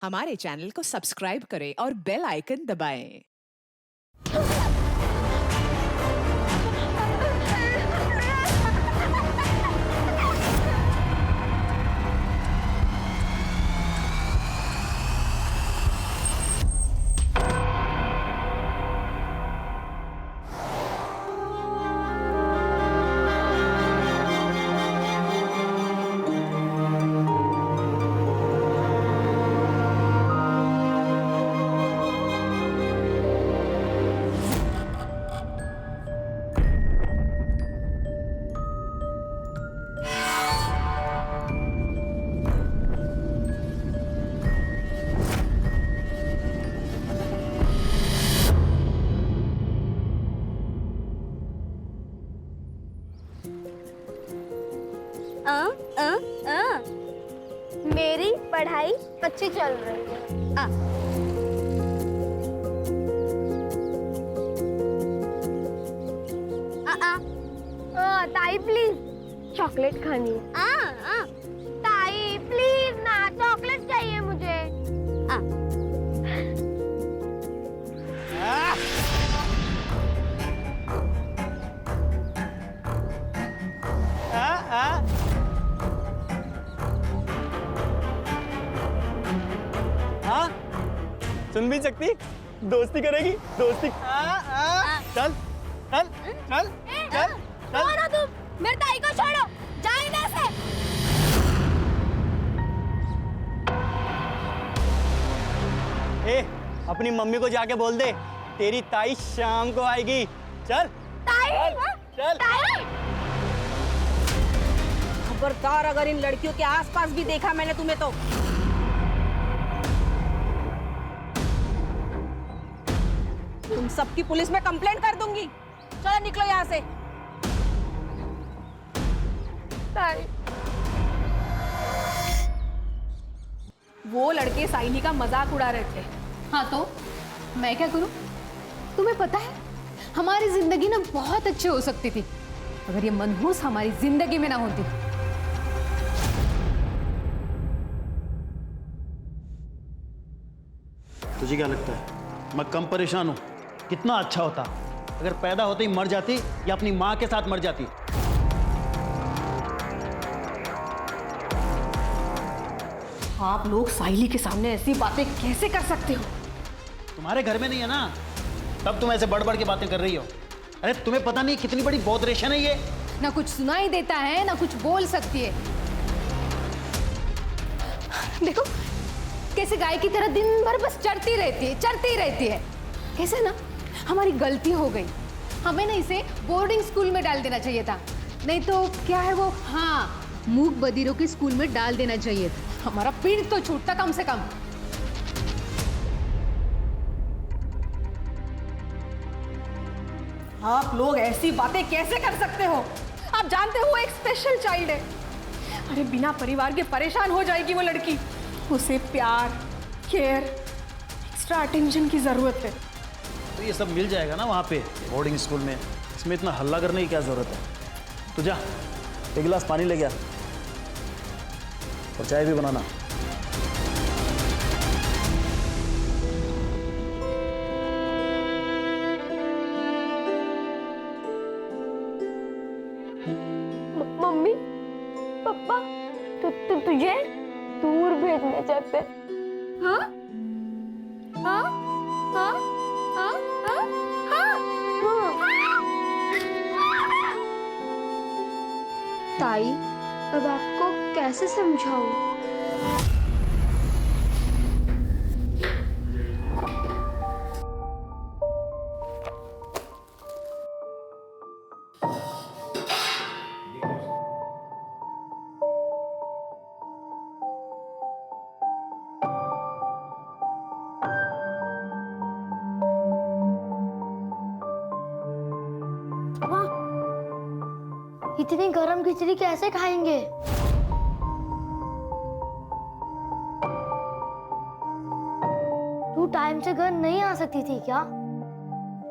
हमारे चैनल को सब्सक्राइब करें और बेल आइकन दबाएं। अ, अ, अ। मेरी पढ़ाई अच्छी चल रही है। ताई प्लीज चॉकलेट खानी है। ताई प्लीज ना, चॉकलेट चाहिए मुझे। हाँ, सुन भी सकती, दोस्ती करेगी, दोस्ती। चल चल चल चल कौन हो तुम? मेरे ताई को छोड़ो, जाओ इधर से। ए, अपनी मम्मी को जाके बोल दे, तेरी ताई शाम को आएगी। चल ताई, चल। ताई। खबरदार अगर इन लड़कियों के आसपास भी देखा मैंने तुम्हें तो तुम सबकी पुलिस में कंप्लेंट कर दूंगी। चलो निकलो यहाँ से। ताई। वो लड़के साइनी का मजाक उड़ा रहे थे। हाँ तो मैं क्या करूं? तुम्हें पता है हमारी जिंदगी ना बहुत अच्छी हो सकती थी अगर ये मनहूस हमारी जिंदगी में ना होती। तुझे क्या लगता है मैं कम परेशान हूं? कितना अच्छा होता अगर पैदा होते ही मर जाती या अपनी मां के साथ मर जाती। आप लोग साइली के सामने ऐसी बातें कैसे कर सकते हो? तुम्हारे घर में नहीं है ना, तब तुम ऐसे बढ़ बढ़ के बातें कर रही हो। अरे तुम्हें पता नहीं कितनी बड़ी बौद्रेशन है ये। ना कुछ सुनाई देता है ना कुछ बोल सकती है। देखो कैसे गाय की तरह दिन भर बस चरती रहती है। कैसे ना हमारी गलती हो गई, हमें ना इसे बोर्डिंग स्कूल में डाल देना चाहिए था। नहीं तो क्या है वो, हाँ, मूक बधिरों के स्कूल में डाल देना चाहिए था। हमारा पीठ तो छूटता कम से कम। आप लोग ऐसी बातें कैसे कर सकते हो? आप जानते हो वो एक स्पेशल चाइल्ड है। अरे बिना परिवार के परेशान हो जाएगी वो लड़की। उसे प्यार, केयर, एक्स्ट्रा अटेंशन की जरूरत है। तो ये सब मिल जाएगा ना वहाँ पे बोर्डिंग स्कूल में। इसमें इतना हल्ला करने की क्या जरूरत है? तू जा एक गिलास पानी ले गया और चाय भी बनाना। मम्मी, पापा, तुझे दूर भेजना चाहते। हाँ? हाँ? हाँ? हाँ? हाँ? हाँ? ताई, अब आपको कैसे समझाऊं? इतनी गरम खिचड़ी कैसे खाएंगे? तू टाइम से घर नहीं आ सकती थी क्या?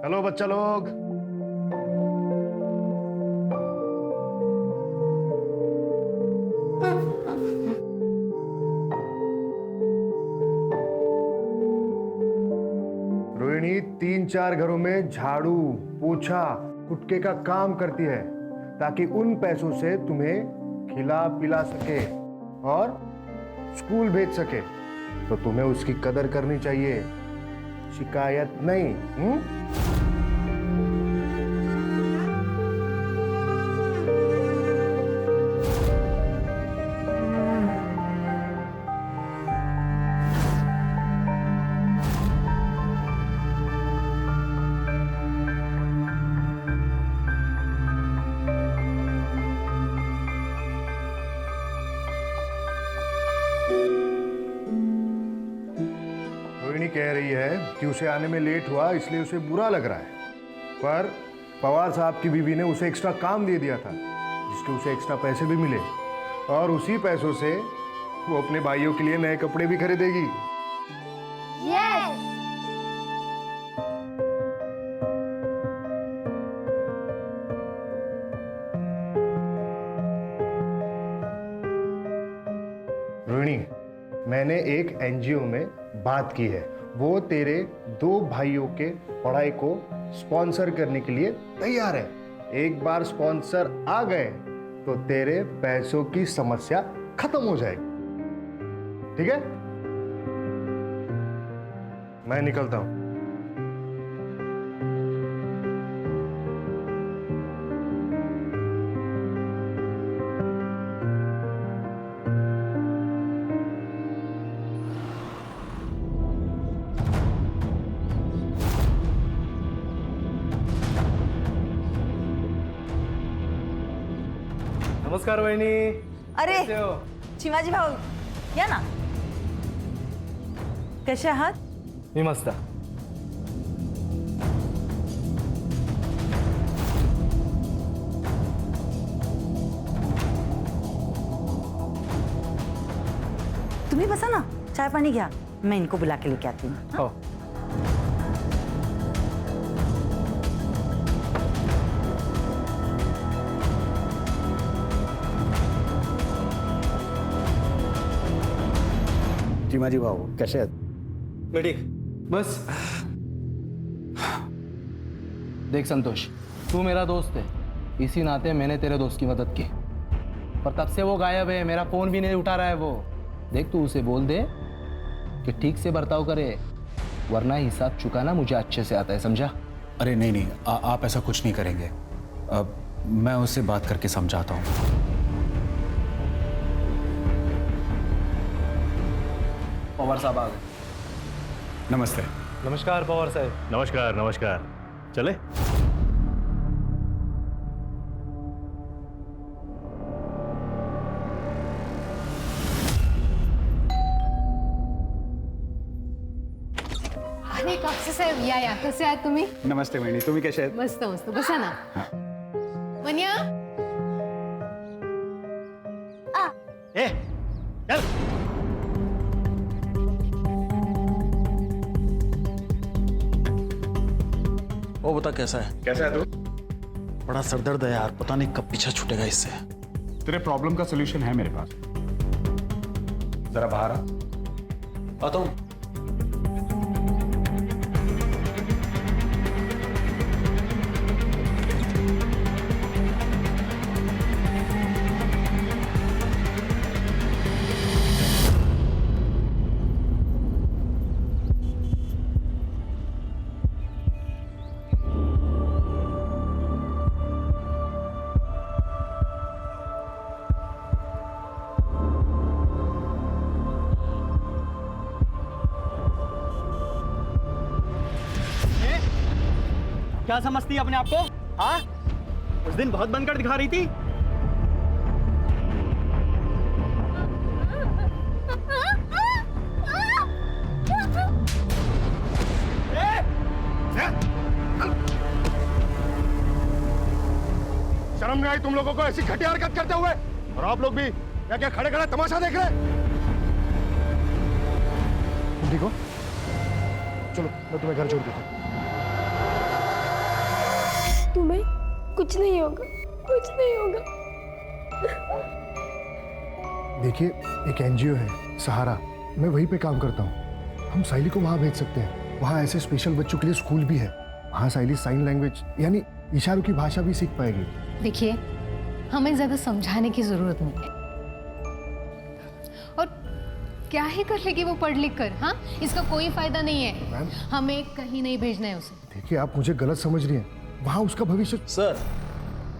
हेलो बच्चा लोग, रोहिणी 3-4 घरों में झाड़ू, पोछा, कुटके का काम करती है ताकि उन पैसों से तुम्हें खिला पिला सके और स्कूल भेज सके। तो तुम्हें उसकी कदर करनी चाहिए, शिकायत नहीं। रोहिणी कह रही है कि उसे आने में लेट हुआ इसलिए उसे बुरा लग रहा है, पर पवार साहब की बीवी ने उसे एक्स्ट्रा काम दे दिया था जिसके उसे एक्स्ट्रा पैसे भी मिले और उसी पैसों से वो अपने भाइयों के लिए नए कपड़े भी खरीदेगी। यस। रोहिणी, मैंने एक एनजीओ में बात की है, वो तेरे 2 भाइयों के पढ़ाई को स्पॉन्सर करने के लिए तैयार है। एक बार स्पॉन्सर आ गए तो तेरे पैसों की समस्या खत्म हो जाएगी। ठीक है, मैं निकलता हूं। नमस्कार वहिनी. अरे कसे हो? चिमाजी भाऊ या ना. कसे आहात? मी मस्त. तुम्ही बसा ना, चाय पानी घ्या, मैं इनको बुला के लेके आती हूँ. हो. चिमाजी भाऊ कसे आहेत? मी ठीक. बस. देख संतोष, तू मेरा दोस्त है, इसी नाते मैंने तेरे दोस्त की मदद की, पर तब से वो गायब है, मेरा फोन भी नहीं उठा रहा है वो. देख तू उसे बोल दे कि ठीक से बर्ताव करे, वरना हिसाब चुकाना मुझे अच्छे से आता है, समझा? अरे नहीं नहीं, आप ऐसा कुछ नहीं करेंगे. अब मैं उससे बात करके समझाता हूँ. पवार साहब आ गए. नमस्ते. नमस्कार पवार साहेब. नमस्कार नमस्कार. चले. अरे कापसे साहेब या कसे आहात तुम्ही? नमस्ते वहिनी, तुम्ही कसे आहेत? मस्त मस्त, बसा ना. मन्या ए चल. वो बता कैसा है? कैसा है तू? बड़ा सरदर्द है यार, पता नहीं कब पीछा छूटेगा इससे. तेरे प्रॉब्लम का सोल्यूशन है मेरे पास. जरा बाहर आ. आता हूँ. क्या समझती है अपने आप को? हाँ, उस दिन बहुत बनकर दिखा रही थी. शर्म नहीं आई तुम लोगों को ऐसी घटिया हरकत करते हुए? और आप लोग भी क्या क्या खड़े खड़े तमाशा देख रहे हैं? ठीक हो? चलो मैं तुम्हें घर छोड़ देता हूँ. तुम्हें कुछ नहीं होगा, कुछ नहीं होगा. देखिए, एक एनजीओ है सहारा, मैं वहीं पे काम करता हूँ. हम साइली को वहां भेज सकते हैं. वहाँ ऐसे स्पेशल बच्चों के लिए स्कूल भी है। वहाँ साइली साइन लैंग्वेज यानी इशारों की भाषा भी सीख पाएगी। देखिए, हमें ज्यादा समझाने की जरूरत नहीं है। और क्या ही कर लेगी वो पढ़ लिख कर? हाँ, इसका कोई फायदा नहीं है। हमें कहीं नहीं भेजना है उसे। देखिए, आप मुझे गलत समझ रही हैं। वहाँ उसका भविष्य। सर,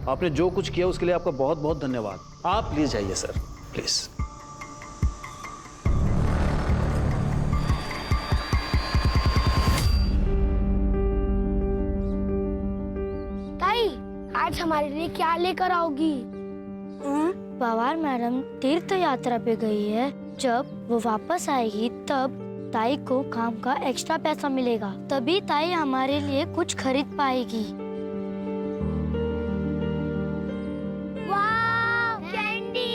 आपने जो कुछ किया उसके लिए आपका बहुत बहुत धन्यवाद। आप प्लीज जाइए सर, प्लीज। ताई, आज हमारे लिए क्या लेकर आओगी? पवार मैडम तीर्थ यात्रा पे गई है। जब वो वापस आएगी तब ताई को काम का एक्स्ट्रा पैसा मिलेगा, तभी ताई हमारे लिए कुछ खरीद पाएगी। वाह, कैंडी!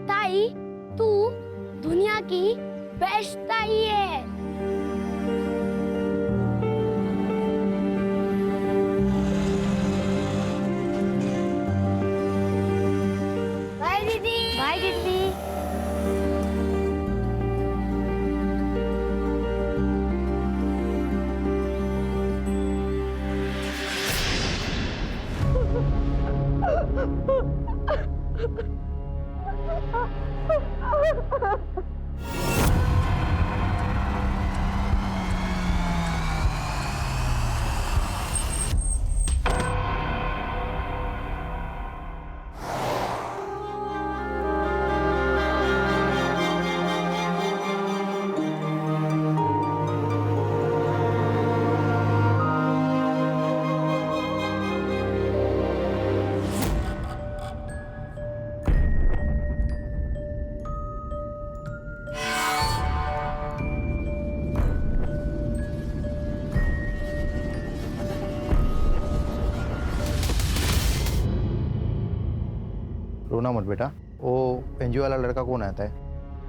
ताई, तू दुनिया की बेस्ट ताई है। बाय दीदी। बाय दीदी। रोना मत बेटा। वो एनजीओ वाला लड़का कौन आता है?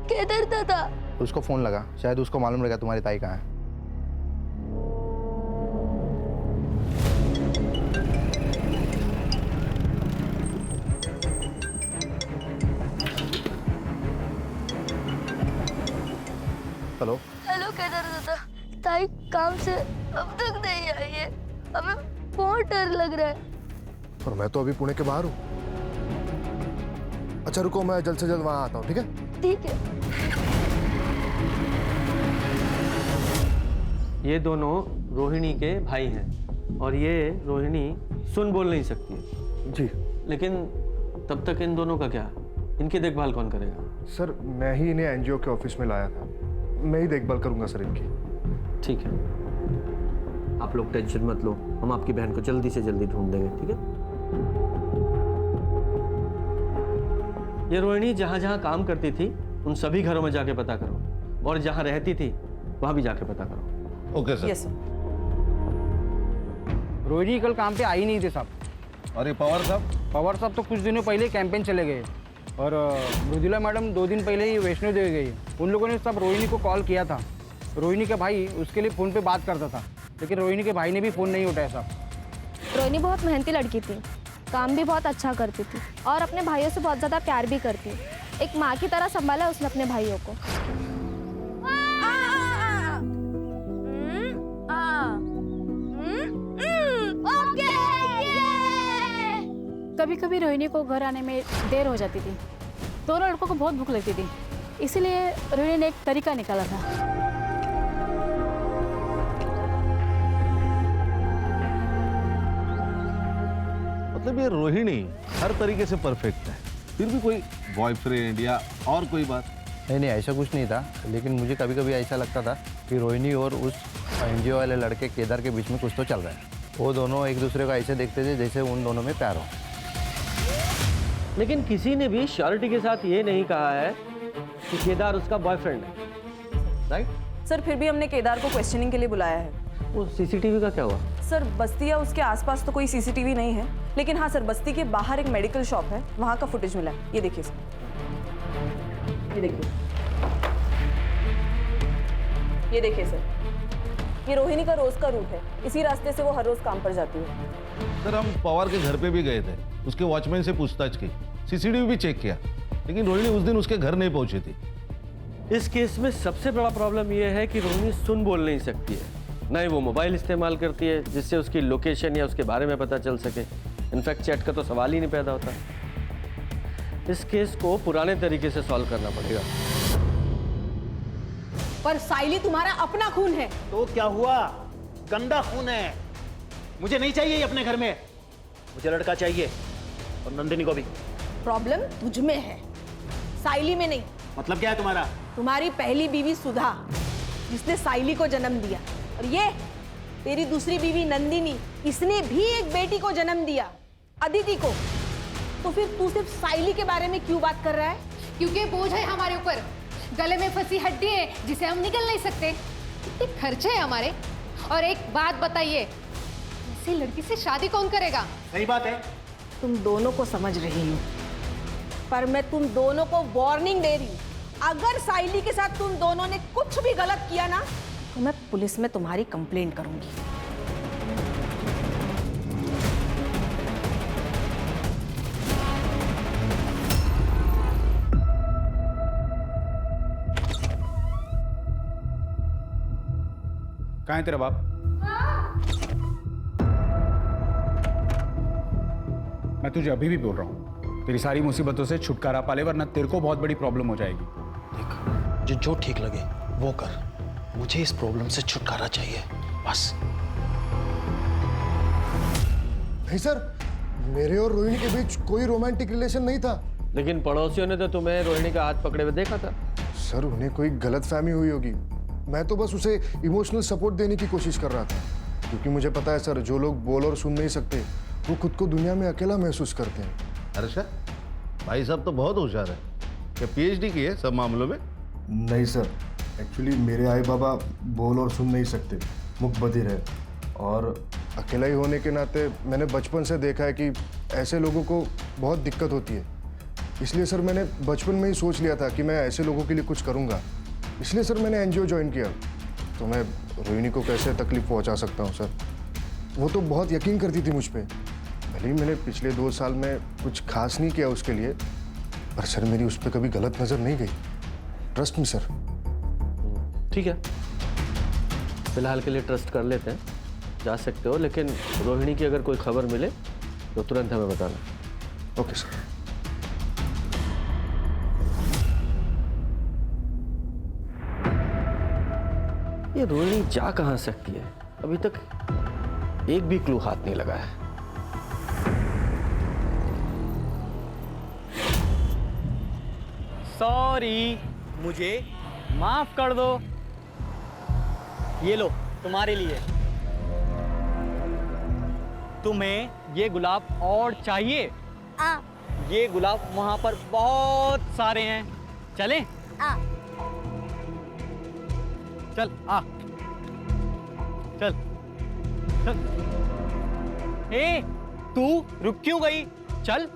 केदार दादा। उसको फोन लगा, शायद उसको मालूम रहेगा तुम्हारी ताई कहाँ है। हेलो। हेलो केदार दादा, ताई काम से अब तक नहीं आई है। हमें बहुत डर लग रहा है। और मैं तो अभी पुणे के बाहर हूँ। अच्छा रुको, मैं जल्द से जल्द वहाँ आता हूँ, ठीक है? ठीक है। ये दोनों रोहिणी के भाई हैं और ये रोहिणी सुन बोल नहीं सकती है। जी। लेकिन तब तक इन दोनों का क्या? इनकी देखभाल कौन करेगा? सर, मैं ही इन्हें एनजीओ के ऑफिस में लाया था। मैं ही देखभाल करूंगा सर इनकी। ठीक है, आप लोग टेंशन मत लो, हम आपकी बहन को जल्दी से जल्दी ढूंढ देंगे, ठीक है? ये रोहिणी जहाँ जहाँ काम करती थी उन सभी घरों में जाके पता करो, और जहाँ रहती थी वहाँ भी जाके पता करो। Okay sir. यस रोहिणी कल काम पे आई नहीं थे साहब। अरे पवार साहब तो कुछ दिनों पहले कैंपेन चले गए, और मृदुला मैडम 2 दिन पहले ही वैष्णो देवी गई। उन लोगों ने सब रोहिणी को कॉल किया था। रोहिणी का भाई उसके लिए फ़ोन पे बात करता था, लेकिन रोहिणी के भाई ने भी फ़ोन नहीं उठाया साहब। रोहिणी बहुत मेहनती लड़की थी, काम भी बहुत अच्छा करती थी और अपने भाइयों से बहुत ज़्यादा प्यार भी करती। एक माँ की तरह संभाला उसने अपने भाइयों को। कभी कभी रोहिणी को घर आने में देर हो जाती थी। दोनों लड़कों को बहुत भूख लगती थी, इसीलिए रोहिणी ने एक तरीका निकाला था। मतलब ये रोहिणी हर तरीके से परफेक्ट है, फिर भी कोई बॉयफ्रेंड या और कोई बात? नहीं, ऐसा कुछ नहीं था, लेकिन मुझे कभी कभी ऐसा लगता था कि रोहिणी और उस एनजीओ वाले लड़के केदार के बीच में कुछ तो चल रहा है। वो दोनों एक दूसरे को ऐसे देखते थे जैसे उन दोनों में प्यार हो। लेकिन किसी ने भी श्योरिटी के साथ ये नहीं कहा है कि केदार उसका बॉयफ्रेंड है, राइट? सर, फिर भी हमने केदार को क्वेश्चनिंग के लिए बुलाया है। वो सीसीटीवी का क्या हुआ? सर, बस्ती या उसके आसपास तो कोई सीसीटीवी नहीं है, लेकिन हाँ सर, बस्ती के बाहर एक मेडिकल शॉप है, वहाँ का फुटेज मिला है। ये देखिए सर, ये देखिए, ये देखिए सर, ये रोहिणी का रोज का रूट है। इसी रास्ते से वो हर रोज काम पर जाती है। सर, हम पवार के घर पे भी गए थे, उसके वॉचमैन से पूछताछ की, सीसीटीवी भी चेक किया, लेकिन रोहिणी उस दिन उसके घर नहीं पहुंची थी। इस केस में सबसे बड़ा प्रॉब्लम यह है कि रोहिणी सुन बोल नहीं सकती है, ना ही वो मोबाइल इस्तेमाल करती है जिससे उसकी लोकेशन या उसके बारे में पता चल सके। इनफैक्ट चैट का तो सवाल ही नहीं पैदा होता। इस केस को पुराने तरीके से सॉल्व करना पड़ेगा। पर साइली तुम्हारा अपना खून है। तो क्या हुआ? गंदा खून है। मुझे नहीं चाहिए ये अपने घर में। मुझे लड़का चाहिए, और नंदिनी को भी। प्रॉब्लम तुझ में है, साइली में नहीं। मतलब क्या है तुम्हारा? तुम्हारी पहली बीवी सुधा, जिसने साइली को जन्म दिया, और ये तेरी दूसरी बीवी नंदिनी, इसने भी एक बेटी को जन्म दिया, अदिति को। तो फिर तू सिर्फ साइली के बारे में क्यों बात कर रहा है? क्योंकि बोझ है हमारे ऊपर, गले में फंसी हड्डी है जिसे हम निकल नहीं सकते। इतने खर्चे हैं हमारे। और एक बात बताइए, ऐसी लड़की से शादी कौन करेगा? सही बात है। तुम दोनों को समझ रही हूँ, पर मैं तुम दोनों को वार्निंग दे रही हूँ। अगर साइली के साथ तुम दोनों ने कुछ भी गलत किया ना, तो मैं पुलिस में तुम्हारी कंप्लेंट करूंगी। कहाँ है तेरा बाप? मैं तुझे अभी भी बोल रहा हूँ, तेरी सारी मुसीबतों से छुटकारा पा ले, वरना तेरे को बहुत बड़ी प्रॉब्लम हो जाएगी। देख, जो ठीक लगे वो कर। मुझे इस प्रॉब्लम से छुटकारा चाहिए, बस। नहीं सर, मेरे और रोहिणी के बीच कोई रोमांटिक रिलेशन नहीं था। लेकिन पड़ोसियों ने तो तुम्हें रोहिणी का हाथ पकड़े हुए देखा था। सर, उन्हें कोई गलतफहमी हुई होगी। मैं तो बस उसे इमोशनल सपोर्ट देने की कोशिश कर रहा था, क्योंकि मुझे पता है सर, जो लोग बोल और सुन नहीं सकते वो खुद को दुनिया में अकेला महसूस करते हैं। अच्छा, भाई साहब तो बहुत होशियार है। क्या पीएचडी की है सब मामलों में? नहीं सर, एक्चुअली मेरे आई बाबा बोल और सुन नहीं सकते, मुख बधिर है, और अकेला ही होने के नाते मैंने बचपन से देखा है कि ऐसे लोगों को बहुत दिक्कत होती है। इसलिए सर मैंने बचपन में ही सोच लिया था कि मैं ऐसे लोगों के लिए कुछ करूँगा। इसलिए सर मैंने एनजीओ ज्वाइन किया। तो मैं रोहिणी को कैसे तकलीफ पहुँचा सकता हूँ सर? वो तो बहुत यकीन करती थी मुझ पर। भले ही मैंने पिछले 2 साल में कुछ खास नहीं किया उसके लिए, पर सर मेरी उस पर कभी गलत नज़र नहीं गई। Trust me sir. ठीक है, फिलहाल के लिए ट्रस्ट कर लेते हैं, जा सकते हो। लेकिन रोहिणी की अगर कोई खबर मिले तो तुरंत हमें बताना। Okay sir. ये रोहिणी जा कहाँ सकती है? अभी तक एक भी क्लू हाथ नहीं लगा है। सॉरी, मुझे माफ कर दो। ये लो, तुम्हारे लिए। तुम्हें ये गुलाब और चाहिए? ये गुलाब वहां पर बहुत सारे हैं। चलें? चल आ, चल चल। ए, तू रुक क्यों गई? चल।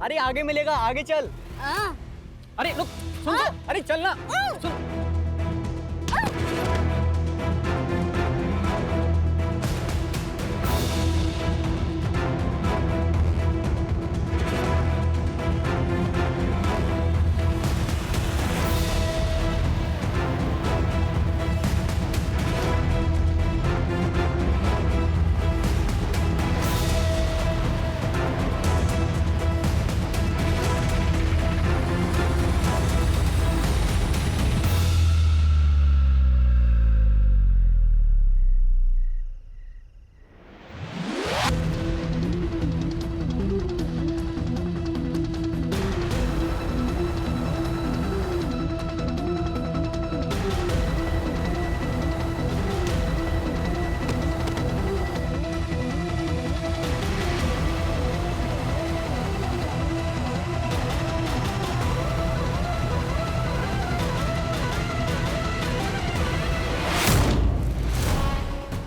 अरे आगे मिलेगा, आगे चल। अरे रुक, सुन तो, अरे चल ना, सुन।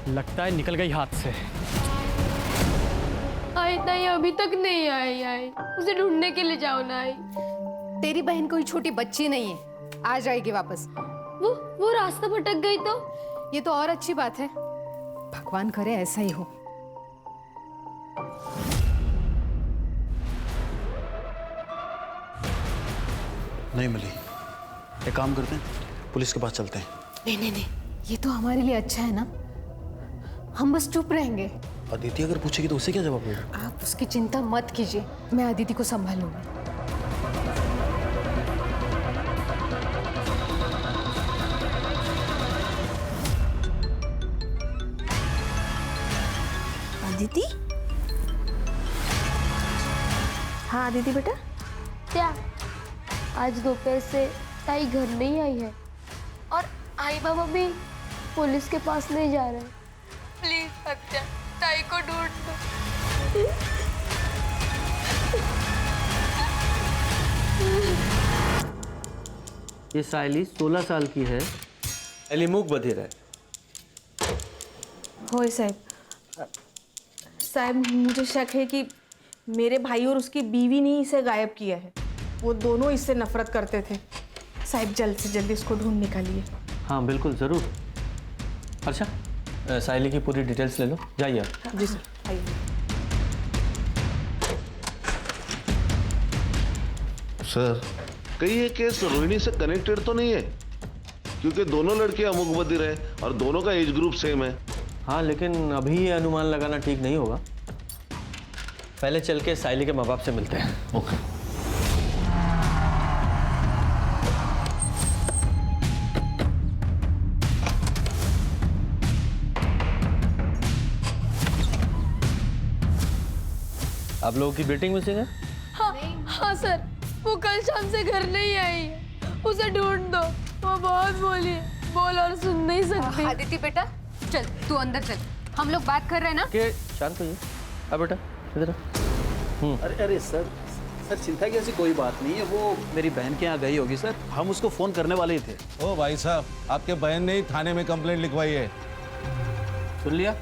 लगता है निकल गई हाथ से। आई नहीं, अभी तक नहीं आई। उसे ढूंढने के लिए जाओ ना। आई, तेरी बहन कोई छोटी बच्ची नहीं है, आ जाएगी वापस। वो रास्ता भटक गई तो? ये तो और अच्छी बात है। भगवान करे ऐसा ही हो। नहीं मिली। एक काम करते हैं, पुलिस के पास चलते हैं। नहीं नहीं नहीं, ये तो हमारे लिए अच्छा है ना, हम बस चुप रहेंगे। अदिति अगर पूछेगी तो उसे क्या जवाब देगा? आप उसकी चिंता मत कीजिए, मैं अदिति को संभालूंगी। अदिति? हाँ अदिति बेटा। क्या आज दोपहर से ताई घर नहीं आई है और आई बाबा भी पुलिस के पास नहीं जा रहे हैं। प्लीज सत्या, ताई को ढूंढ दो। ये साइली 16 साल की है, साइली मूक बधिर है। होय साहब, साहब मुझे शक है कि मेरे भाई और उसकी बीवी ने इसे गायब किया है। वो दोनों इससे नफरत करते थे। साहब जल्द से जल्द इसको ढूंढ निकालिए। हाँ बिल्कुल ज़रूर। अच्छा, साइली की पूरी डिटेल्स ले लो, जाइए आप। जी सर, आइए। सर, कहीं ये केस रोहिणी से कनेक्टेड तो नहीं है? क्योंकि दोनों लड़के अमुक बधिर है और दोनों का एज ग्रुप सेम है। हाँ लेकिन अभी ये अनुमान लगाना ठीक नहीं होगा। पहले चल के साइली के माँ बाप से मिलते हैं। ओके। आप लोगों की मीटिंग मिसिंग है? हाँ सर, वो कल शाम से घर नहीं आई है। उसे ढूंढ दो, वो बहुत बोली है, बोल और सुन नहीं सकती। अदिति बेटा चल, तू अंदर चल, हम लोग बात कर रहे हैं ना। के शांत होइए। अब बेटा इधर आ। अरे सर, चिंता की ऐसी कोई बात नहीं है। वो मेरी बहन के यहाँ गई होगी सर, हम उसको फोन करने वाले ही थे। ओ भाई साहब, आपके बहन ने ही थाने में कंप्लेंट लिखवाई है। सुन लिया?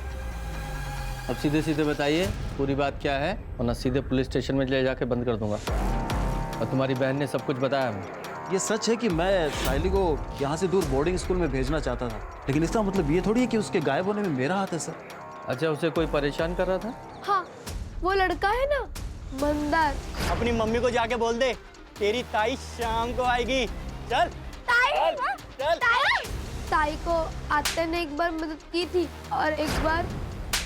अब सीधे सीधे बताइए पूरी बात क्या है, वरना सीधे पुलिस स्टेशन में ले जाके बंद कर दूंगा। और तुम्हारी बहन ने सब कुछ बताया हमें। ये सच है कि मैं साइली को यहाँ से दूर बोर्डिंग स्कूल में भेजना चाहता था, लेकिन इसका मतलब ये थोड़ी है कि उसके गायब होने में मेरा हाथ है सर। अच्छा, उसे कोई परेशान कर रहा था? हाँ, वो लड़का है ना मंदार। अपनी मम्मी को जाके बोल दे तेरी ताई शाम को आएगी। चल ताई, चल। ताई को आते ने एक बार मदद की थी और एक बार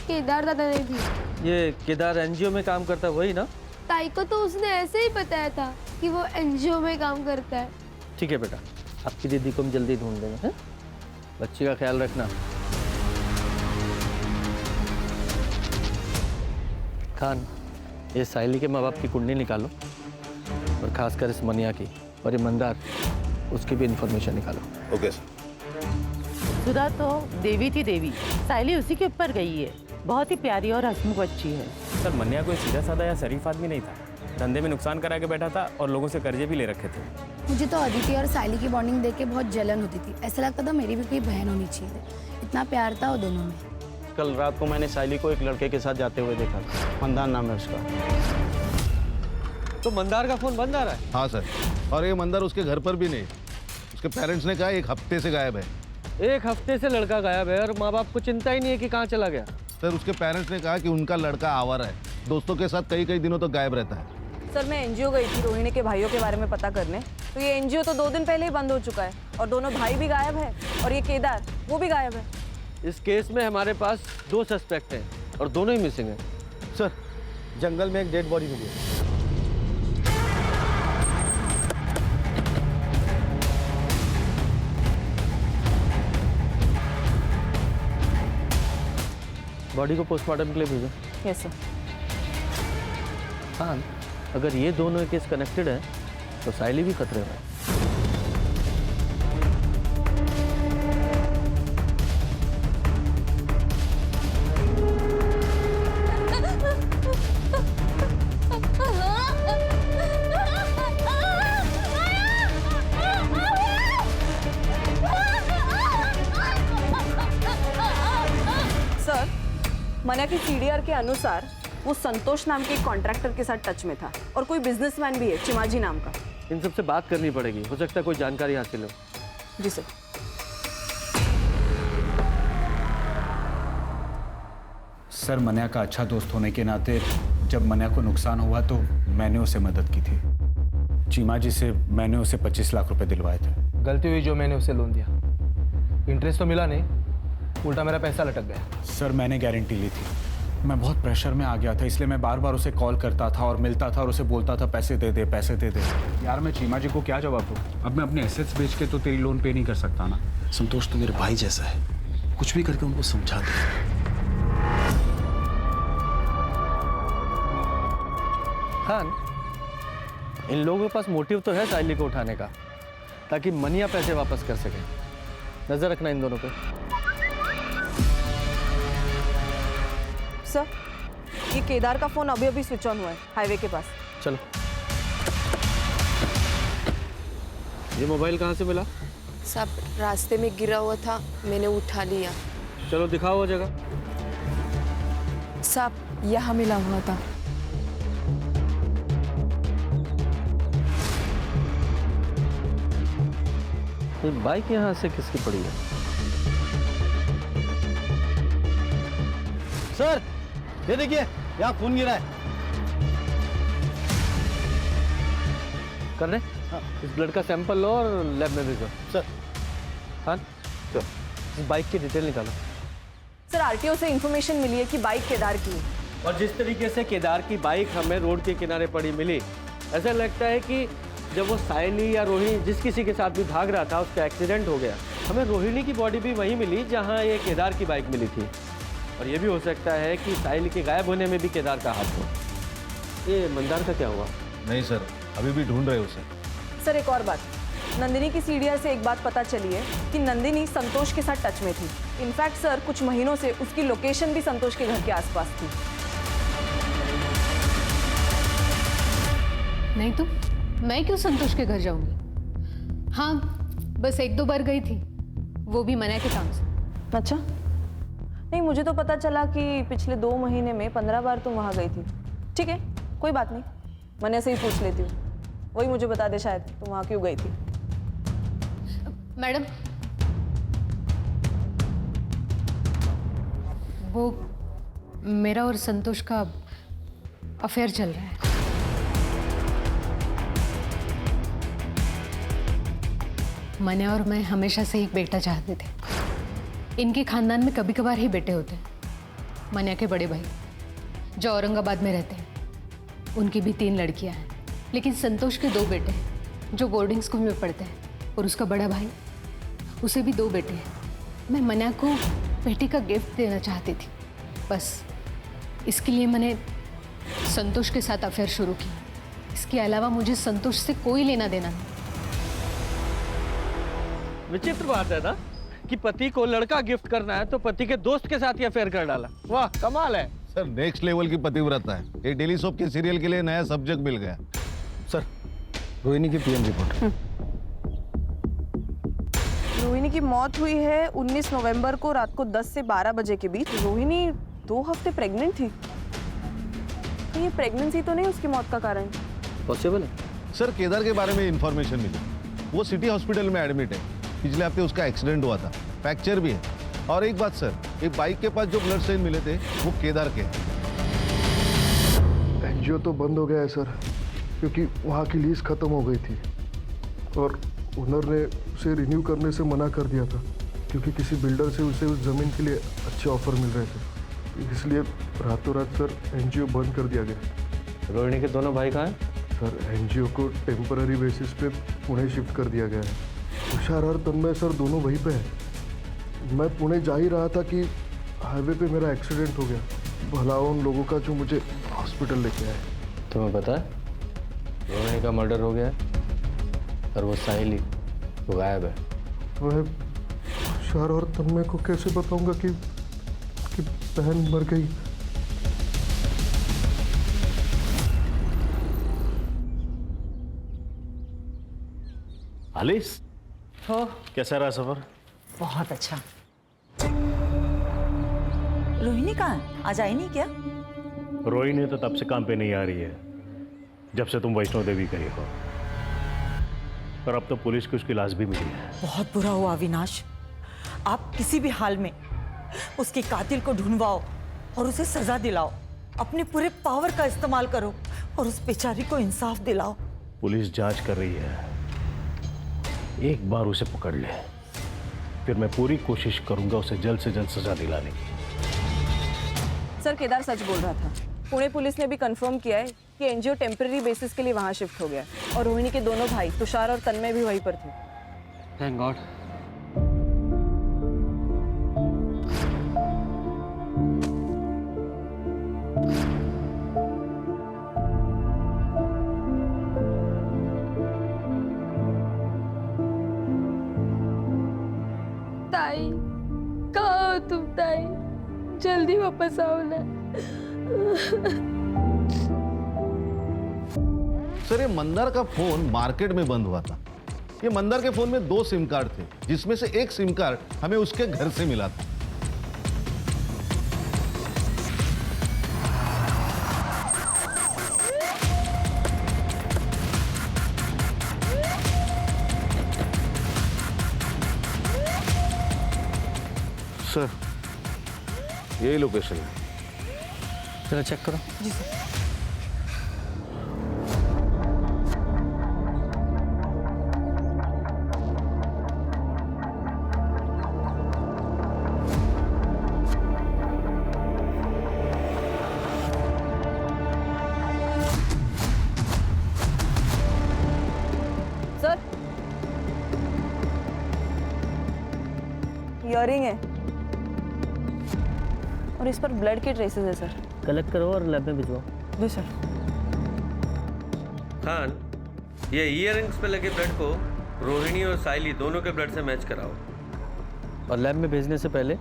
केदार दादा ने भी। ये केदार एनजीओ में काम करता है वही ना? ताई को तो उसने ऐसे ही बताया था कि वो एनजीओ में काम करता है। ठीक है बेटा, आपकी दीदी को हम जल्दी ढूंढ देंगे। हैं? बच्ची का ख्याल रखना। खान, ये साइली के माँ बाप की कुंडली निकालो और खासकर इस मनिया की, और ये मंदार, उसकी भी इंफॉर्मेशन निकालो। Okay sir. सुधा तो देवी थी देवी, साइली उसी के ऊपर गई है। बहुत ही प्यारी और हंसमुख बच्ची है। सर मन्या कोई सीधा साधा या शरीफ आदमी नहीं था, धंधे में नुकसान करा के बैठा था और लोगों से कर्जे भी ले रखे थे। मुझे तो अदिति और साइली की बॉन्डिंग देख के बहुत जलन होती थी। ऐसा लगता था मेरी भी कोई बहन होनी चाहिए। इतना प्यार था वो दोनों में। कल रात को मैंने साइली को एक लड़के के साथ जाते हुए देखा, मंदार नाम है उसका। तो मंदार का फोन बंद आ रहा है? हाँ सर, और ये मंदार उसके घर पर भी नहीं। उसके पेरेंट्स ने कहा 1 हफ्ते से गायब है। 1 हफ्ते से लड़का गायब है और माँ बाप को चिंता ही नहीं है कि कहाँ चला गया। सर, उसके पेरेंट्स ने कहा कि उनका लड़का आवारा है, दोस्तों के साथ कई दिनों तो गायब रहता है। सर मैं एनजीओ गई थी रोहिणी के भाइयों के बारे में पता करने, तो ये एनजीओ तो 2 दिन पहले ही बंद हो चुका है और दोनों भाई भी गायब है और ये केदार वो भी गायब है। इस केस में हमारे पास 2 सस्पेक्ट हैं और दोनों ही मिसिंग हैं। सर, जंगल में एक डेड बॉडी मिली है। बॉडी को पोस्टमार्टम के लिए भेजो। Yes sir. हाँ, अगर ये दोनों केस कनेक्टेड है तो साइली भी खतरे में है। सर, मना की सीडीआर के अनुसार वो संतोष नाम के एक कॉन्ट्रैक्टर के साथ टच में था और कोई बिजनेसमैन भी है चिमाजी नाम का। इन सबसे बात करनी पड़ेगी, हो सकता है कोई जानकारी हासिल हो। जी सर। सर, मन्या का अच्छा दोस्त होने के नाते जब मन्या को नुकसान हुआ तो मैंने उसे मदद की थी। चीमा जी से मैंने उसे 25 लाख रुपए दिलवाए थे। गलती हुई जो मैंने उसे लोन दिया, इंटरेस्ट तो मिला नहीं, उल्टा मेरा पैसा लटक गया। सर मैंने गारंटी ली थी, मैं बहुत प्रेशर में आ गया था, इसलिए मैं बार बार उसे कॉल करता था और मिलता था और उसे बोलता था पैसे दे दे पैसे दे दे। यार मैं चीमा जी को क्या जवाब दूँ? अब मैं अपने एसेट्स बेच के तो तेरी लोन पे नहीं कर सकता ना। संतोष तो मेरे भाई जैसा है, कुछ भी करके उनको समझा दे। खान, इन लोगों के पास मोटिव तो है साइली को उठाने का, ताकि मनिया पैसे वापस कर सके। नजर रखना इन दोनों पे। सर, ये केदार का फोन अभी अभी स्विच ऑन हुआ है हाईवे के पास। चलो। ये मोबाइल कहाँ से मिला? सब रास्ते में गिरा हुआ था, मैंने उठा लिया। चलो दिखाओ वो जगह। सब यहाँ मिला हुआ था। ये बाइक यहाँ से किसकी पड़ी है? सर ये देखिए, यहाँ खून गिरा है। कर रहे? हाँ। इस ब्लड का सैंपल लो और लैब में भेजो। सर। हाँ, तो इस बाइक की डिटेल निकालो। सर आरटीओ से इंफॉर्मेशन मिली है कि बाइक केदार की है। और जिस तरीके से केदार की बाइक हमें रोड के किनारे पड़ी मिली, ऐसा लगता है कि जब वो साइली या रोहिणी जिस किसी के साथ भी भाग रहा था उसका एक्सीडेंट हो गया। हमें रोहिणी की बॉडी भी वहीं मिली जहाँ ये केदार की बाइक मिली थी। और ये भी हो सकता है कि साहिल के गायब होने में भी केदार का हाथ हो। ये मंदार का क्या हुआ? नहीं सर, अभी भी ढूंढ रहे उसे। सर एक और बात, नंदिनी की सीढ़िया से एक बात पता चली है कि नंदिनी संतोष के साथ टच में थी। इनफैक्ट सर कुछ महीनों से उसकी लोकेशन भी संतोष के घर के आसपास थी। नहीं तो मैं क्यों संतोष के घर जाऊंगी? हाँ, बस 1-2 बार गई थी, वो भी मना के काम से। अच्छा, नहीं मुझे तो पता चला कि पिछले 2 महीने में 15 बार तुम वहाँ गई थी। ठीक है, कोई बात नहीं, मैंने ऐसे ही पूछ लेती हूँ। वही मुझे बता दे शायद तुम वहाँ क्यों गई थी। मैडम, वो मेरा और संतोष का अफेयर चल रहा है। मने और मैं हमेशा से एक बेटा चाहते थे। इनके खानदान में कभी कभार ही बेटे होते हैं। मनिया के बड़े भाई जो औरंगाबाद में रहते हैं, उनकी भी 3 लड़कियां हैं, लेकिन संतोष के 2 बेटे हैं जो बोर्डिंग स्कूल में पढ़ते हैं, और उसका बड़ा भाई, उसे भी 2 बेटे हैं। मैं मनिया को बेटी का गिफ्ट देना चाहती थी, बस इसके लिए मैंने संतोष के साथ अफेयर शुरू किया। इसके अलावा मुझे संतोष से कोई लेना देना नहीं। विचित्र बात है ना कि पति को लड़का गिफ्ट करना है तो पति के दोस्त के साथ ही अफेयर कर डाला। वाह, कमाल है। सर नेक्स्ट लेवल की पतिव्रता है। ये डेली सोप के सीरियल के लिए नया सब्जेक्ट मिल गया। सर रोहिणी की पीएम रिपोर्ट। रोहिणी की मौत हुई है 19 नवंबर को रात को 10 से 12 बजे के बीच। रोहिणी 2 हफ्ते प्रेग्नेंट थी, तो ये प्रेगनेंसी तो नहीं उसकी मौत का कारण? पॉसिबल है। सर केदार के बारे में इंफॉर्मेशन मिली, वो सिटी हॉस्पिटल में एडमिट है। पिछले हफ्ते उसका एक्सीडेंट हुआ था, फ्रैक्चर भी है। और एक बात सर, एक बाइक के पास जो ब्लड स्टेन मिले थे वो केदार के। एनजीओ तो बंद हो गया है सर, क्योंकि वहाँ की लीज खत्म हो गई थी और ओनर ने उसे रिन्यू करने से मना कर दिया था, क्योंकि किसी बिल्डर से उसे उस ज़मीन के लिए अच्छे ऑफर मिल रहे थे। इसलिए रातों रात सर एनजीओ बंद कर दिया गया। रोहिणी के दोनों भाई कहाँ हैं? सर एनजीओ को टेम्पररी बेसिस पे पुणे शिफ्ट कर दिया गया है। तुषार और तन्मय सर दोनों वहीं पे हैं। मैं पुणे जा ही रहा था कि हाईवे पे मेरा एक्सीडेंट हो गया। भला उन लोगों का जो मुझे हॉस्पिटल लेके आए। तुम्हें पता है रोहिणी का मर्डर हो गया है और वो साहिली वो गायब है। मैं तुषार और तन्मय को कैसे बताऊंगा कि बहन मर गई? आलिस, हो कैसा रहा सफर? बहुत अच्छा। रोहिणी कहाँ है? आज आई नहीं क्या? रोहिणी तो तब से काम पे नहीं आ रही है जब से तुम वैष्णो देवी गई हो, और अब तो पुलिस की उसकी लाश भी मिली है। बहुत बुरा हुआ अविनाश, आप किसी भी हाल में उसके कातिल को ढूंढवाओ और उसे सजा दिलाओ। अपने पूरे पावर का इस्तेमाल करो और उस बेचारी को इंसाफ दिलाओ। पुलिस जांच कर रही है, एक बार उसे पकड़ ले, फिर मैं पूरी कोशिश करूंगा उसे जल्द से जल्द सजा दिलाने की। सर केदार सच बोल रहा था। पुणे पुलिस ने भी कंफर्म किया है कि एनजीओ टेम्पररी बेसिस के लिए वहां शिफ्ट हो गया और रोहिणी के दोनों भाई तुषार और तन्मय भी वहीं पर थे। Thank God. ताई, कहाँ हो तुम ताई? जल्दी वापस आओ ना। सर ये मंदार का फोन मार्केट में बंद हुआ था। ये मंदार के फोन में 2 सिम कार्ड थे, जिसमें से एक सिम कार्ड हमें उसके घर से मिला था। सर यही लोकेशन है। चलो चेक करो। जी सर। सर ईयरिंग है और इस पर ब्लड के ट्रेसेस है सर। कलेक्ट करो और लैब में भिजवाओ। जी सर। खान, ये ईयरिंग्स पे लगे ब्लड को रोहिणी और साइली दोनों के ब्लड से मैच कराओ और लैब में भेजने से पहले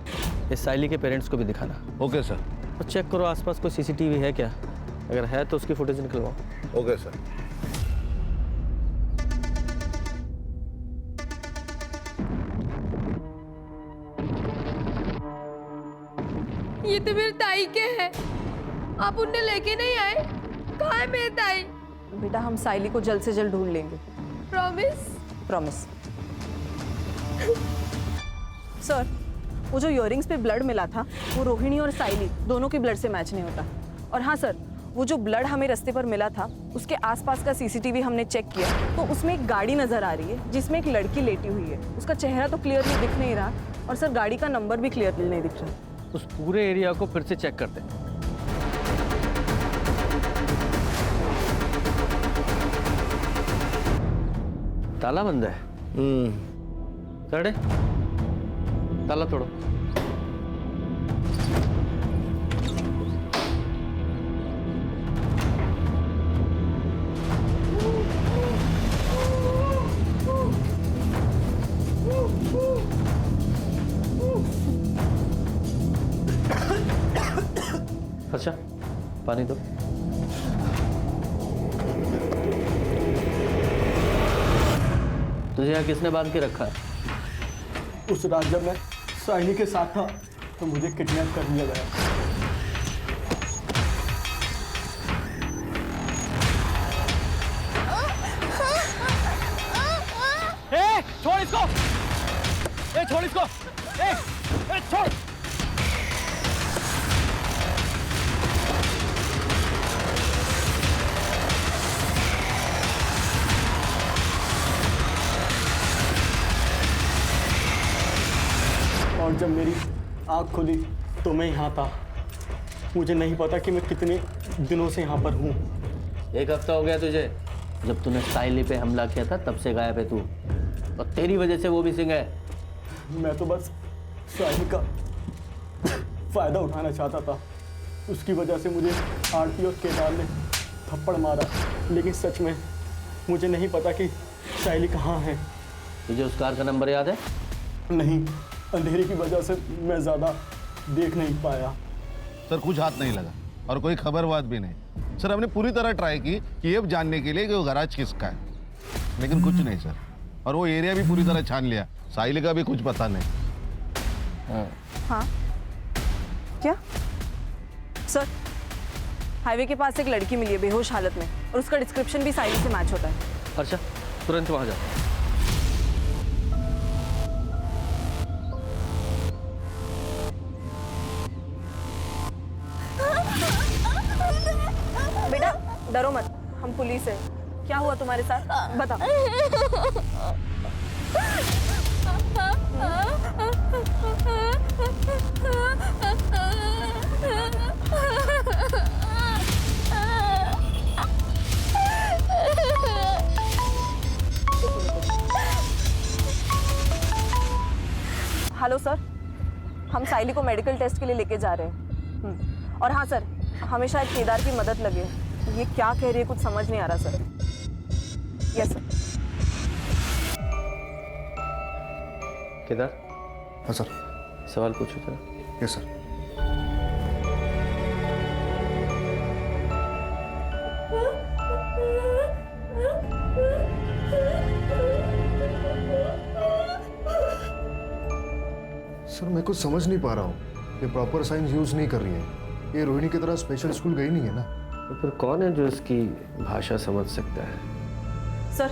इस साइली के पेरेंट्स को भी दिखाना। Okay sir. और चेक करो आसपास कोई सीसीटीवी है क्या, अगर है तो उसकी फुटेज निकलवाओ। Okay sir. ये तो मेरे ताई के हैं। आप उन्हें लेके नहीं आए? कहाँ है मेरे ताई? बेटा हम साइली को जल्द से जल्द ढूंढ लेंगे। प्रॉमिस? प्रॉमिस। सर वो जो इयरिंग्स पे ब्लड मिला था वो रोहिणी और साइली दोनों के ब्लड से मैच नहीं होता। और हाँ सर, वो जो ब्लड हमें रास्ते पर मिला था उसके आसपास का सीसीटीवी हमने चेक किया तो उसमें एक गाड़ी नजर आ रही है जिसमें एक लड़की लेटी हुई है। उसका चेहरा तो क्लियरली दिख नहीं रहा और सर गाड़ी का नंबर भी क्लियरली नहीं दिख रहा। उस पूरे एरिया को फिर से चेक करते हैं। ताला बंद है। सड़े ताला तोड़ो। अच्छा पानी दो। तुझे यहाँ किसने बांध के रखा है? उस रात जब मैं साहिनी के साथ था तो मुझे किडनैप कर लिया गया। छोड़ इसको! छोड़ इसको! छोड़! और जब मेरी आँख खुली तो मैं यहाँ था। मुझे नहीं पता कि मैं कितने दिनों से यहाँ पर हूँ। 1 हफ्ता हो गया तुझे। जब तूने साइली पे हमला किया था तब से गायब है तू, और तेरी वजह से वो भी सिंह है। मैं तो बस साहिल का फ़ायदा उठाना चाहता था। उसकी वजह से मुझे आरती और केदार ने थप्पड़ मारा, लेकिन सच में मुझे नहीं पता कि साहिली कहाँ है। तुझे उस कार का नंबर याद है? नहीं, अंधेरे की वजह से मैं ज़्यादा देख नहीं पाया। सर कुछ हाथ नहीं लगा और कोई खबरबात भी नहीं। सर हमने पूरी तरह ट्राई की कि ये जानने के लिए कि वो गैराज किसका है, लेकिन कुछ नहीं सर। और वो एरिया भी पूरी तरह छान लिया, साहिल का भी कुछ पता नहीं। हाँ क्या सर? हाईवे के पास एक लड़की मिली है बेहोश हालत में और उसका डिस्क्रिप्शन भी साहिल से मैच होता है। अच्छा तुरंत वहाँ जा। बेटा डरो मत, हम पुलिस है। क्या हुआ तुम्हारे साथ? बताओ। हेलो सर, हम साइली को मेडिकल टेस्ट के लिए लेके जा रहे हैं। और हाँ सर, हमें शायद केदार की मदद लगे। ये क्या कह रही है कुछ समझ नहीं आ रहा सर। Yes sir. केदार। हाँ सर। सवाल पूछो जरा। Yes sir. सर मैं कुछ समझ नहीं पा रहा हूँ। ये प्रॉपर साइंस यूज नहीं कर रही है। ये रोहिणी की तरह स्पेशल स्कूल गई नहीं है ना। तो फिर कौन है जो इसकी भाषा समझ सकता है? सर,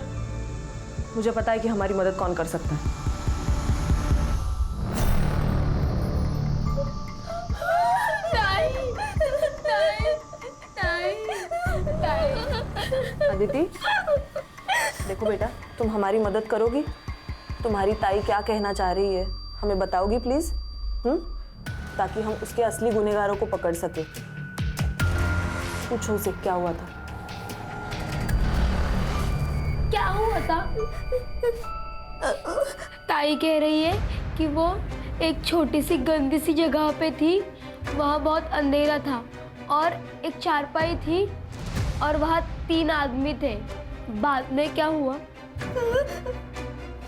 मुझे पता है कि हमारी मदद कौन कर सकता है। अदिति, देखो बेटा, तुम हमारी मदद करोगी? तुम्हारी ताई क्या कहना चाह रही है हमें बताओगी प्लीज? ताकि हम उसके असली गुनहगारों को पकड़ सके। पूछो उसे क्या हुआ था। क्या हुआ था? ताई कह रही है कि वो एक छोटी सी गंदी सी जगह पे थी, वहाँ बहुत अंधेरा था और एक चारपाई थी और वहाँ 3 आदमी थे। बाद में क्या हुआ?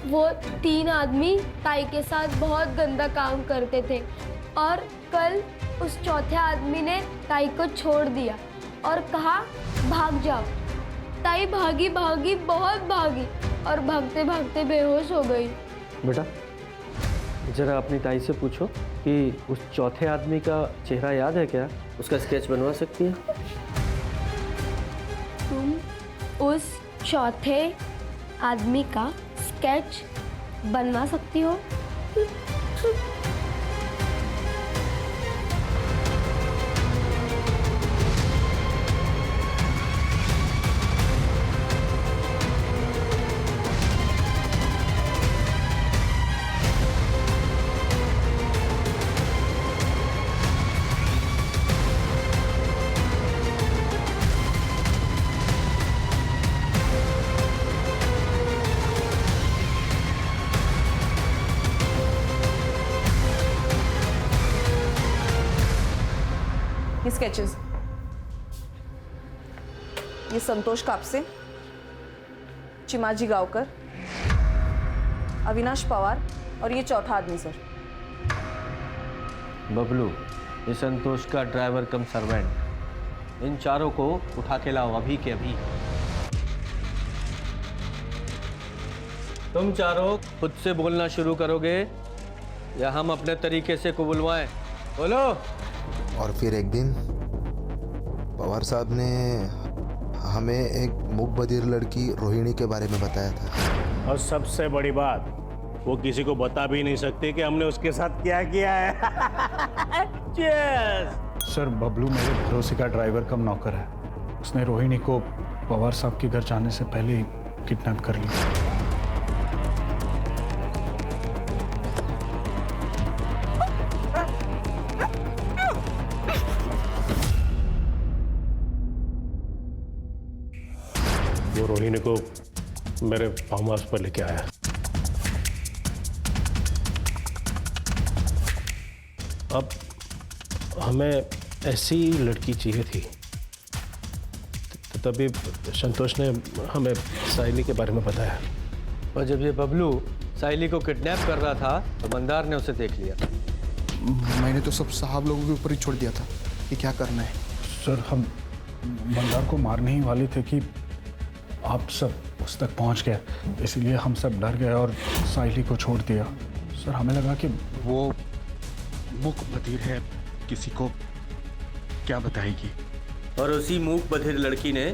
वो 3 आदमी ताई के साथ बहुत गंदा काम करते थे और कल उस चौथे आदमी ने ताई को छोड़ दिया और कहा भाग जाओ। ताई भागी भागी बहुत भागी और भागते भागते बेहोश हो गई। बेटा जरा अपनी ताई से पूछो कि उस चौथे आदमी का चेहरा याद है क्या? उसका स्केच बनवा सकती है? तुम उस चौथे आदमी का स्केच बनवा सकती हो? ये स्केचेस, ये संतोष कापसे, चिमाजी गांवकर, अविनाश पवार और ये चौथा आदमी सर। बबलू, ये संतोष का ड्राइवर कम सर्वेंट। इन चारों को उठा के लाओ अभी के अभी। तुम चारों खुद से बोलना शुरू करोगे या हम अपने तरीके से को बुलवाएं? बोलो। और फिर एक दिन पवार साहब ने हमें एक मूक बधिर लड़की रोहिणी के बारे में बताया था। और सबसे बड़ी बात, वो किसी को बता भी नहीं सकते कि हमने उसके साथ क्या किया है। सर बबलू मेरे भरोसे का ड्राइवर कम नौकर है। उसने रोहिणी को पवार साहब के घर जाने से पहले ही किडनैप कर लिया। वो रोहिणी को मेरे फार्म हाउस पर लेके आया। अब हमें ऐसी लड़की चाहिए थी, तभी संतोष ने हमें साइली के बारे में बताया। और जब ये बबलू साइली को किडनैप कर रहा था तो मंदार ने उसे देख लिया। मैंने तो सब साहब लोगों के ऊपर ही छोड़ दिया था कि क्या करना है। सर हम मंदार को मारने ही वाले थे कि आप सब उस तक पहुंच गए, इसलिए हम सब डर गए और साइली को छोड़ दिया। सर हमें लगा कि वो मूक बधिर है, किसी को क्या बताएगी। और उसी मूक बधिर लड़की ने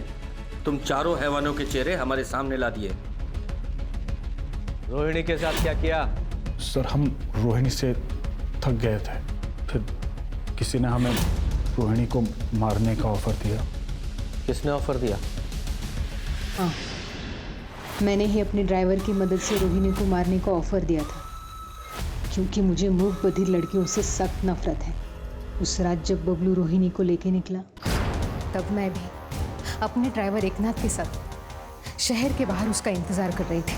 तुम चारों हैवानों के चेहरे हमारे सामने ला दिए। रोहिणी के साथ क्या किया? सर हम रोहिणी से थक गए थे, फिर किसी ने हमें रोहिणी को मारने का ऑफर दिया। किसने ऑफर दिया? हाँ, मैंने ही अपने ड्राइवर की मदद से रोहिणी को मारने का ऑफर दिया था, क्योंकि मुझे मूक बधिर लड़कियों से सख्त नफरत है। उस रात जब बबलू रोहिणी को लेके निकला, तब मैं भी अपने ड्राइवर एकनाथ के साथ शहर के बाहर उसका इंतजार कर रही थी।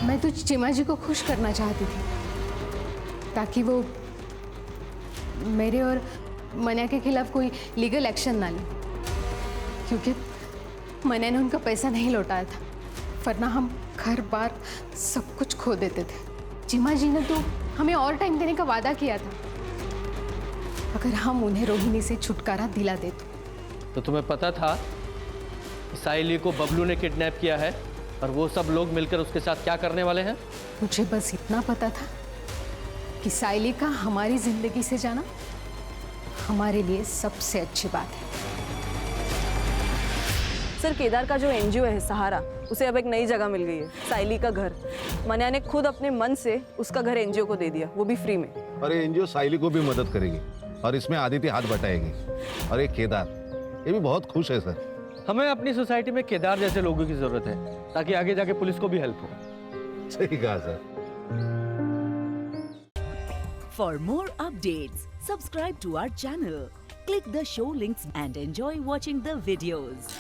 मैं तो चिमा जी को खुश करना चाहती थी, ताकि वो मेरे और मन्या के खिलाफ कोई लीगल एक्शन ना ले, क्योंकि मन्या ने उनका पैसा नहीं लौटाया था, वरना हम घर बार सब कुछ खो देते थे। चिमा जी ने तो हमें और टाइम देने का वादा किया था, अगर हम उन्हें रोहिणी से छुटकारा दिला दे तो तुम्हें पता था कि साइली को बबलू ने किडनैप किया है और वो सब लोग मिलकर उसके साथ क्या करने वाले हैं? मुझे बस इतना पता था कि साइली का हमारी जिंदगी से जाना हमारे लिए सबसे अच्छी बात है। सर, केदार का जो एनजीओ है सहारा, उसे अब एक नई जगह मिल गई है, साइली का घर। मन्या ने खुद अपने मन से उसका घर एनजीओ को दे दिया, वो भी फ्री में। और ये एनजीओ साइली को भी मदद करेगी और इसमें आदित्य हाथ बटाएगी। और ये केदार, ये भी बहुत खुश है सर। हमें अपनी सोसाइटी में केदार जैसे लोगों की जरूरत है, ताकि आगे जाके पुलिस को भी हेल्प हो। सही कहा sir. For more updates, subscribe to our channel, click the show links and enjoy watching the videos.